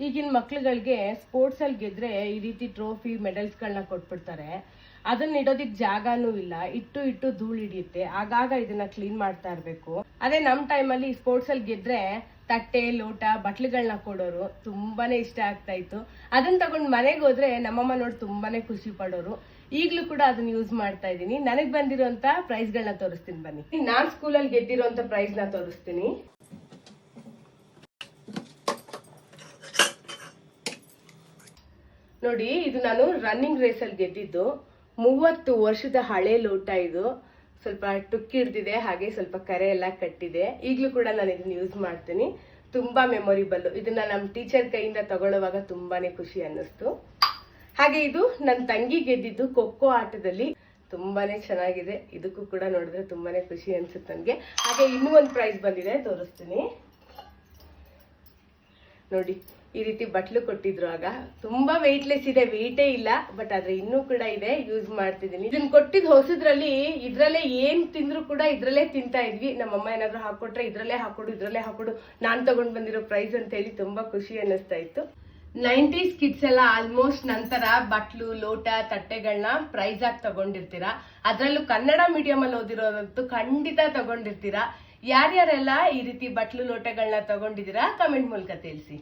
ಈಗಿನ ಮಕ್ಳುಗಳಿಗೆ ಸ್ಪೋರ್ಟ್ಸ್ ಅಲ್ಲಿ ಗೆದ್ರೆ ಈ ರೀತಿ ಟ್ರೋಫಿ ಮೆಡಲ್ಸ್ಗಳನ್ನ ಕೊಟ್ಬಿಡ್ತಾರೆ. ಅದನ್ನ ಇಡೋದಿಕ್ ಜಾಗನೂ ಇಲ್ಲ, ಇಟ್ಟು ಧೂಳು ಹಿಡಿಯುತ್ತೆ. ಆಗಾಗ ಇದನ್ನ ಕ್ಲೀನ್ ಮಾಡ್ತಾ ಇರ್ಬೇಕು. ಅದೇ ನಮ್ ಟೈಮಲ್ಲಿ ಸ್ಪೋರ್ಟ್ಸ್ ಅಲ್ಲಿ ಗೆದ್ರೆ ತಟ್ಟೆ ಲೋಟ ಬಟ್ಲುಗಳನ್ನ ಕೊಡೋರು, ತುಂಬಾನೇ ಇಷ್ಟ ಆಗ್ತಾ ಇತ್ತು. ಅದನ್ನ ತಗೊಂಡ್ ಮನೆಗೆ ಹೋದ್ರೆ ನಮ್ಮಮ್ಮ ನೋಡಿ ತುಂಬಾನೇ ಖುಷಿ ಪಡೋರು. ಈಗ್ಲೂ ಕೂಡ ಅದನ್ನ ಯೂಸ್ ಮಾಡ್ತಾ ಇದೀನಿ. ನನಗ್ ಬಂದಿರೋಂತ ಪ್ರೈಸ್ ಗಳನ್ನ ತೋರಿಸ್ತೀನಿ ಬನ್ನಿ. ನಾನ್ ಸ್ಕೂಲಲ್ಲಿ ಗೆದ್ದಿರೋಂತ ಪ್ರೈಸ್ ನ ತೋರಿಸ್ತೀನಿ. ನೋಡಿ, ಇದು ನಾನು ರನ್ನಿಂಗ್ ರೇಸ್ ಅಲ್ಲಿ ಗೆದ್ದಿದ್ದು. 30 ವರ್ಷದ ಹಳೆ ಲೋಟ ಇದು. ಸ್ವಲ್ಪ ಟುಕ್ಕಿ ಹಿಡ್ದಿದೆ, ಹಾಗೆ ಸ್ವಲ್ಪ ಕರೆ ಎಲ್ಲ ಕಟ್ಟಿದೆ. ಈಗ್ಲೂ ಕೂಡ ನಾನು ಇದನ್ನ ಯೂಸ್ ಮಾಡ್ತೀನಿ. ತುಂಬಾ ಮೆಮೊರಿಬಲ್. ಇದನ್ನ ನಮ್ ಟೀಚರ್ ಕೈಯಿಂದ ತಗೊಳ್ಳುವಾಗ ತುಂಬಾನೇ ಖುಷಿ ಅನ್ನಿಸ್ತು. ಹಾಗೆ ಇದು ನನ್ನ ತಂಗಿ ಗೆದ್ದಿದ್ದು ಖೋಖೋ ಆಟದಲ್ಲಿ. ತುಂಬಾನೇ ಚೆನ್ನಾಗಿದೆ. ಇದಕ್ಕೂ ಕೂಡ ನೋಡಿದ್ರೆ ತುಂಬಾನೇ ಖುಷಿ ಅನ್ಸುತ್ತೆ ನನ್ಗೆ. ಹಾಗೆ ಇನ್ನೂ ಒಂದು ಪ್ರೈಸ್ ಬಂದಿದೆ, ತೋರಿಸ್ತೀನಿ ನೋಡಿ. ಈ ರೀತಿ ಬಟ್ಲು ಕೊಟ್ಟಿದ್ರು. ಆಗ ತುಂಬಾ ವೆಯ್ಟ್ಲೆಸ್ ಇದೆ, ವೆಯ್ಟೇ ಇಲ್ಲ, ಬಟ್ ಆದ್ರೆ ಇನ್ನೂ ಕೂಡ ಇದೆ, ಯೂಸ್ ಮಾಡ್ತಿದ್ದೀನಿ. ಇದನ್ನ ಕೊಟ್ಟಿದ್ ಹೊಸದ್ರಲ್ಲಿ ಇದ್ರಲ್ಲೇ ಏನ್ ತಿಂದ್ರು ಕೂಡ ಇದ್ರಲ್ಲೇ ತಿಂತಾ ಇದ್ವಿ. ನಮ್ಮಮ್ಮ ಏನಾದ್ರು ಹಾಕೊಟ್ರೆ ಇದ್ರಲ್ಲೇ ಹಾಕೊಡು ನಾನ್ ತಗೊಂಡ್ ಬಂದಿರೋ ಪ್ರೈಸ್ ಅಂತ ಹೇಳಿ ತುಂಬಾ ಖುಷಿ ಅನ್ನಿಸ್ತಾ ಇತ್ತು. 90s ಕಿಡ್ಸ್ ಎಲ್ಲ ಆಲ್ಮೋಸ್ಟ್ ನಂತರ ಬಟ್ಲು ಲೋಟ ತಟ್ಟೆಗಳನ್ನ ಪ್ರೈಸ್ ಆಗಿ ತಗೊಂಡಿರ್ತೀರಾ. ಅದ್ರಲ್ಲೂ ಕನ್ನಡ ಮೀಡಿಯಂ ಅಲ್ಲಿ ಓದಿರೋದಂತೂ ಖಂಡಿತ ತಗೊಂಡಿರ್ತೀರಾ. ಯಾರ್ಯಾರೆಲ್ಲ ಈ ರೀತಿ ಬಟ್ಲು ಲೋಟಗಳನ್ನ ತಗೊಂಡಿದ್ದೀರಾ ಕಮೆಂಟ್ ಮೂಲಕ ತಿಳಿಸಿ.